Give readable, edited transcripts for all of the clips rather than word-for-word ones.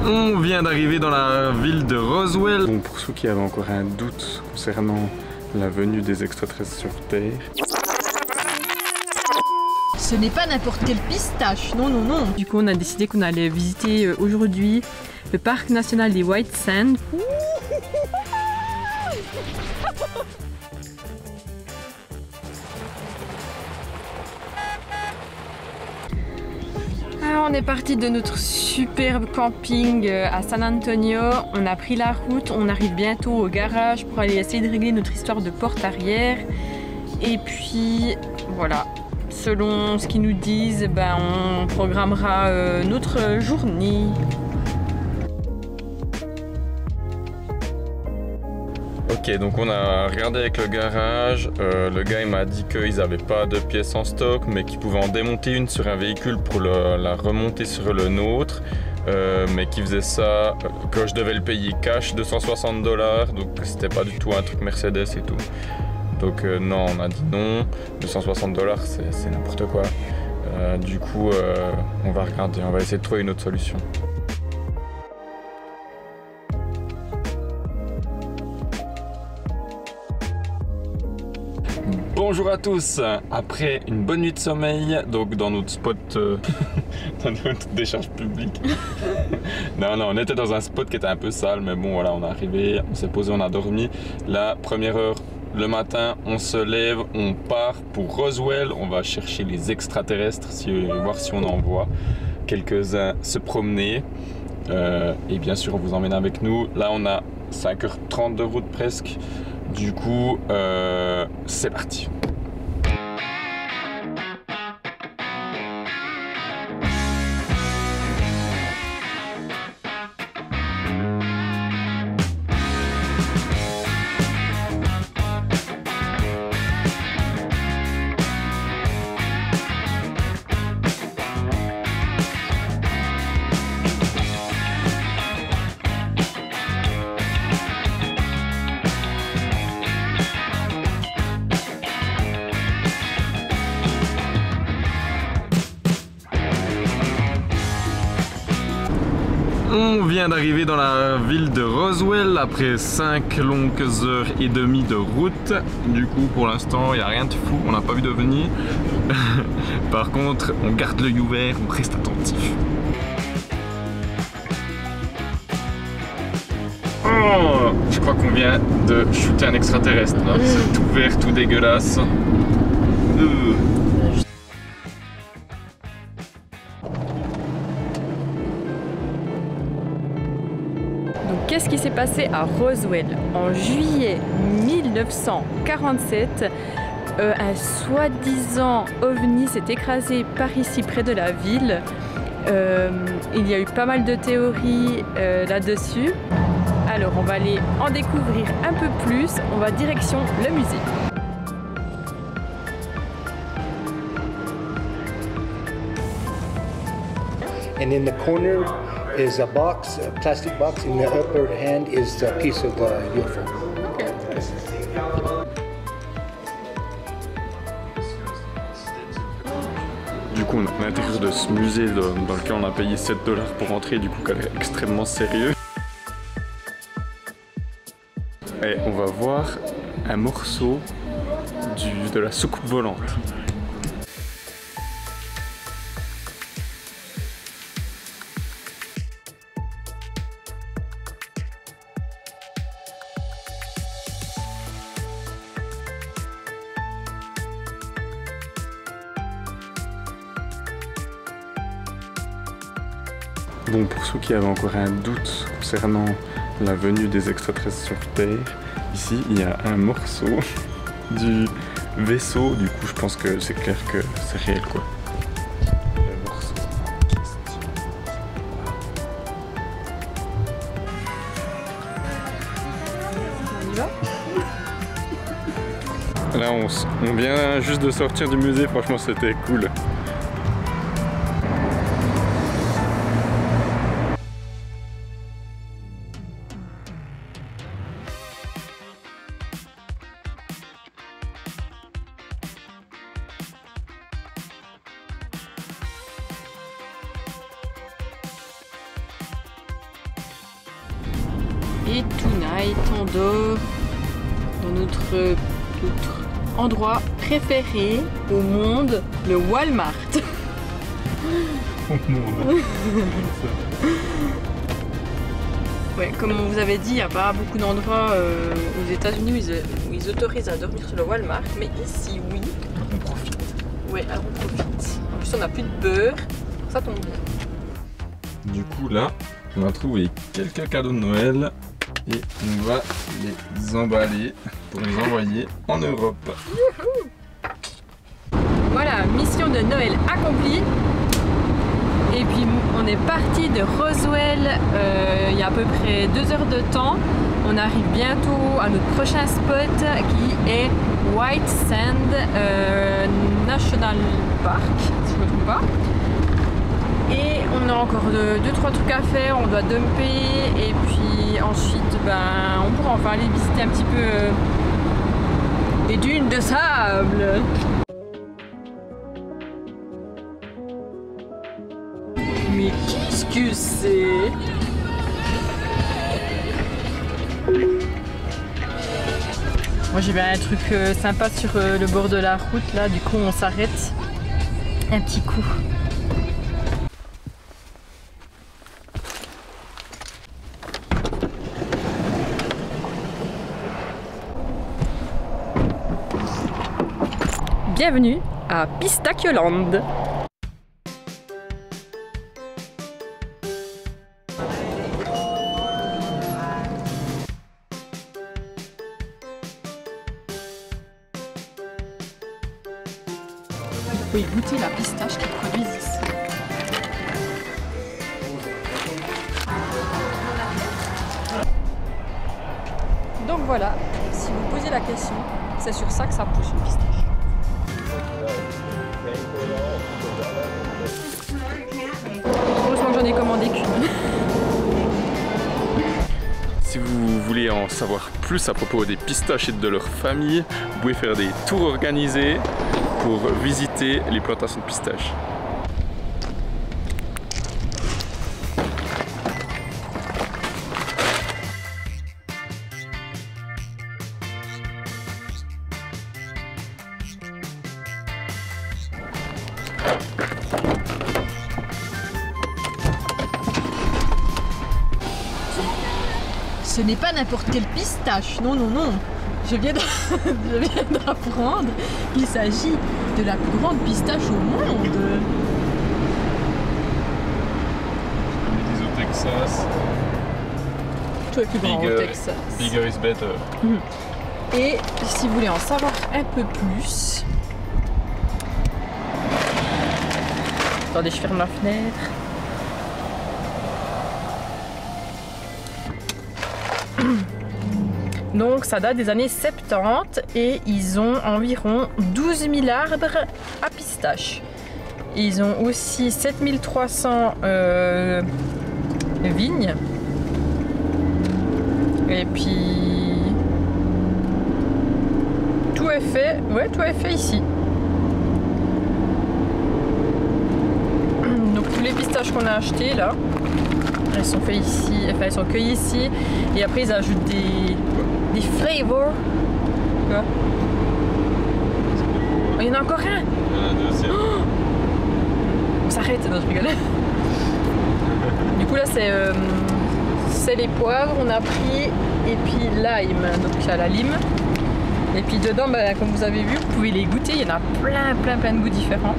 On vient d'arriver dans la ville de Roswell. Bon, pour ceux qui avaient encore un doute concernant la venue des extraterrestres sur Terre. Ce n'est pas n'importe quelle pistache, non, non, non. Du coup, on a décidé qu'on allait visiter aujourd'hui le parc national des White Sands. Alors, on est parti de notre superbe camping à San Antonio. On a pris la route, on arrive bientôt au garage pour aller essayer de régler notre histoire de porte arrière. Et puis, voilà. Selon ce qu'ils nous disent, ben, on programmera notre journée. Ok, donc on a regardé avec le garage. Le gars il m'a dit qu'ils n'avaient pas de pièces en stock, mais qu'ils pouvaient en démonter une sur un véhicule pour la remonter sur le nôtre. Mais qui faisait ça, que je devais le payer cash, 260 $, donc c'était pas du tout un truc Mercedes et tout. Donc non, on a dit non, 260 $, c'est n'importe quoi. Du coup, on va regarder, on va essayer de trouver une autre solution. Bonjour à tous. Après une bonne nuit de sommeil, donc dans notre spot, dans notre décharge publique. non, on était dans un spot qui était un peu sale, mais bon voilà, on est arrivé, on s'est posé, on a dormi. La première heure, le matin, on se lève, on part pour Roswell, on va chercher les extraterrestres, voir si on en voit quelques-uns se promener. Et bien sûr, on vous emmène avec nous. Là, on a 5h30 de route presque. Du coup, c'est parti. On vient d'arriver dans la ville de Roswell après 5 longues heures et demie de route. Du coup, pour l'instant, il n'y a rien de fou, on n'a pas vu d'ovni. Par contre, on garde l'œil ouvert, on reste attentif. Oh, je crois qu'on vient de shooter un extraterrestre. C'est tout vert, tout dégueulasse. Qu'est-ce qui s'est passé à Roswell? En juillet 1947, un soi-disant ovni s'est écrasé par ici près de la ville. Il y a eu pas mal de théories là-dessus. Alors on va aller en découvrir un peu plus. On va direction le musée. And in the corner is a box, a plastic box. In the upper hand is a piece of the UFO. Okay. Du coup, on a l'intérieur de ce musée dans lequel on a payé 7 $ pour entrer, du coup, qui a l'air extrêmement sérieux. Et on va voir un morceau de la soucoupe volante. Bon, pour ceux qui avaient encore un doute concernant la venue des extraterrestres sur Terre, ici il y a un morceau du vaisseau, du coup je pense que c'est clair que c'est réel quoi. Le morceau en question. Là on vient juste de sortir du musée, franchement c'était cool. Et tonight, on dort dans notre endroit préféré au monde, le Walmart. Au monde. Ouais, comme on vous avait dit, il n'y a pas beaucoup d'endroits aux États-Unis où ils autorisent à dormir sur le Walmart, mais ici, oui. On profite. Ouais, alors on profite. En plus, on n'a plus de beurre, ça tombe bien. Du coup, là, on a trouvé quelques cadeaux de Noël et on va les emballer pour les envoyer en Europe. Voilà, mission de Noël accomplie. Et puis on est parti de Roswell il y a à peu près 2 heures de temps. On arrive bientôt à notre prochain spot qui est White Sand National Park, si je ne me trompe pas. Et on a encore 2-3 trucs à faire, on doit dumper et puis ensuite on pourra enfin aller visiter un petit peu les dunes de sable. Mais qu'est-ce que c'est? Moi j'ai bien un truc sympa sur le bord de la route là, du coup on s'arrête un petit coup. Bienvenue à Pistachioland. Vous pouvez goûter la pistache qu'ils produisent ici. Donc voilà, si vous posez la question, c'est sur ça que ça pousse une pistache. Heureusement que j'en ai commandé qu'une. Si vous voulez en savoir plus à propos des pistaches et de leur famille, vous pouvez faire des tours organisés pour visiter les plantations de pistaches. Ce n'est pas n'importe quelle pistache, non, non, non. Je viens d'apprendre qu'il s'agit de la plus grande pistache au monde. Ils disent au Texas. Tout est plus grand au Texas. Bigger is better. Et si vous voulez en savoir un peu plus... Attendez, je ferme ma fenêtre. Donc ça date des années 70 et ils ont environ 12 000 arbres à pistaches. Ils ont aussi 7300 vignes. Et puis tout est fait, ouais, tout est fait ici. Donc tous les pistaches qu'on a achetés là, elles sont faites ici, enfin elles sont cueillies ici et après ils ajoutent des flavors. Quoi? Oh, il y en a encore un. Il y en a un deuxième. Oh, on s'arrête, non je rigole. Du coup là c'est les poivres, on a pris et puis lime, donc il y a la lime. Et puis dedans, comme vous avez vu, vous pouvez les goûter, il y en a plein de goûts différents.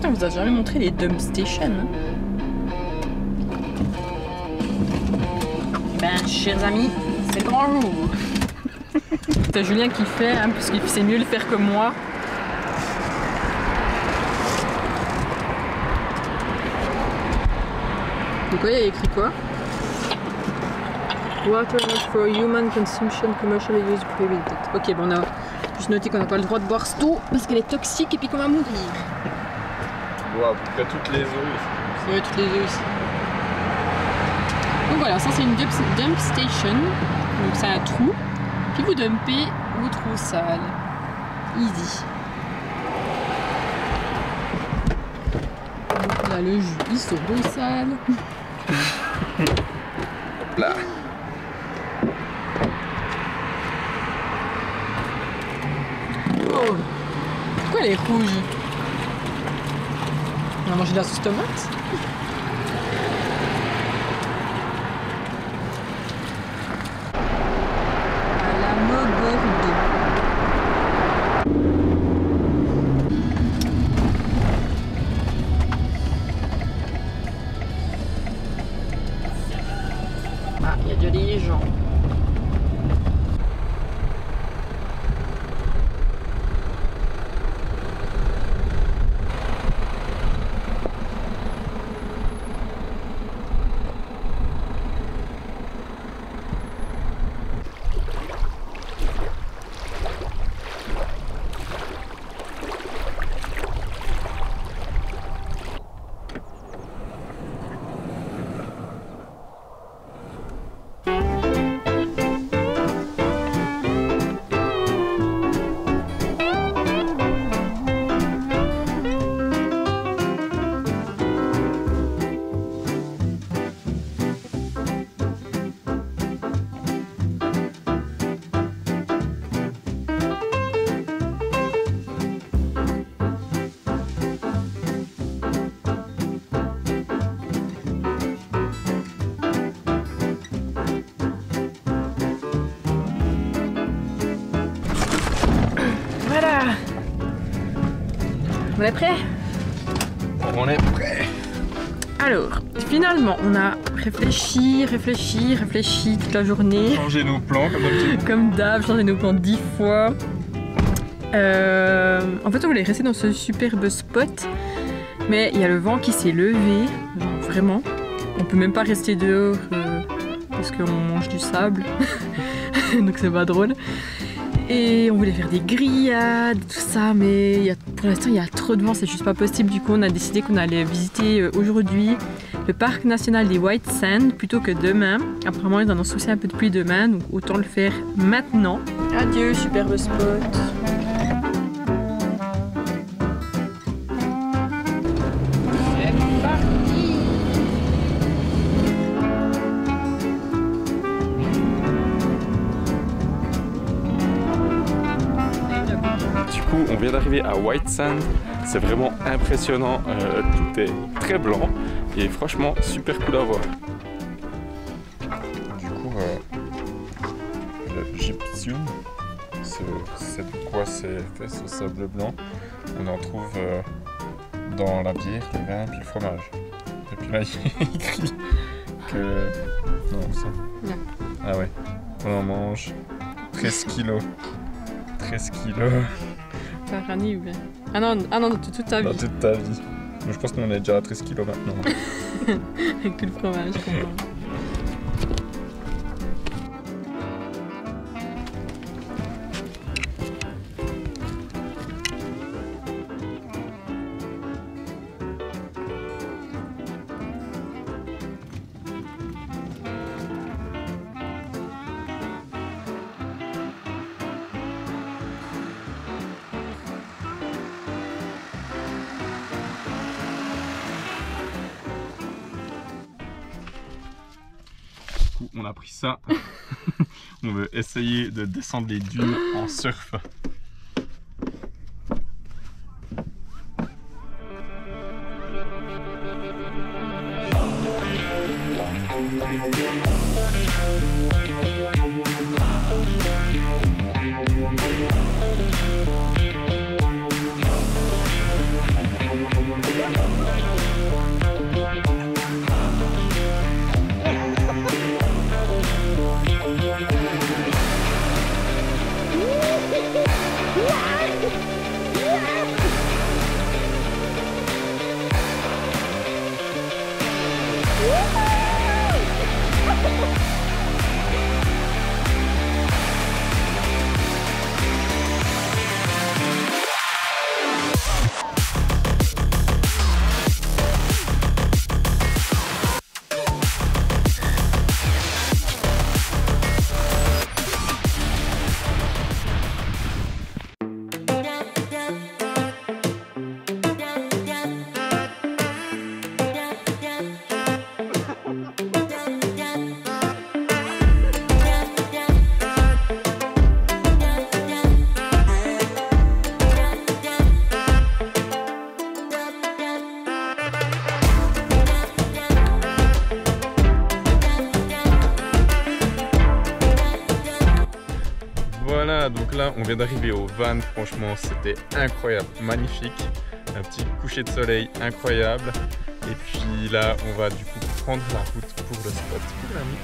On vous a jamais montré les dump stations. Hein. Ben, chers amis, c'est le grand jour. T'as Julien qui fait, hein, parce qu'il sait mieux le faire que moi. De quoi il y a écrit quoi? Water not for human consumption, commercially used, prohibited. Ok, bon, on a juste noté qu'on n'a pas le droit de boire cette eau parce qu'elle est toxique et puis qu'on va mourir. Wow, à peu près toutes les eaux ici. Oui, toutes les eaux ici. Donc voilà, ça c'est une dump station. Donc c'est un trou. Puis vous dumpez ou trop sale. Easy. Donc là, le jus, il sort d'eau sale. Hop là. Oh, pourquoi elle est rouge? On a mangé de la sauce tomate? À la Bordeaux. Ah, il y a déjà des gens. Voilà. On est prêt? On est prêt. Alors, finalement, on a réfléchi toute la journée. Changer nos plans comme d'habitude. Comme d'hab, changé nos plans 10 fois. En fait, on voulait rester dans ce superbe spot, mais il y a le vent qui s'est levé, genre, vraiment. On peut même pas rester dehors parce qu'on mange du sable, donc c'est pas drôle. Et on voulait faire des grillades, tout ça, mais pour l'instant il y a trop de vent, c'est juste pas possible. Du coup, on a décidé qu'on allait visiter aujourd'hui le parc national des White Sands plutôt que demain. Apparemment, ils en ont souci un peu de pluie demain, donc autant le faire maintenant. Adieu, superbe spot. On vient d'arriver à White Sand, c'est vraiment impressionnant, tout est très blanc et franchement super cool à voir. Du coup, le gypsum, c'est de quoi c'est fait ce sable blanc. On en trouve dans la bière, le vin puis le fromage. Et puis là il est écrit que... Non, ça. Non. Ah ouais, on en mange 13 kilos. 13 kilos. Par année ou bien? Ah non, toute ta vie. Dans toute ta vie. Mais je pense qu'on est déjà à 13 kilos maintenant. Avec tout le fromage qu'on mange. On a pris ça. On veut essayer de descendre les dunes en surf. Voilà, donc là on vient d'arriver au van, franchement c'était incroyable, magnifique. Un petit coucher de soleil incroyable. Et puis là on va du coup prendre la route pour le spot pour la nuit.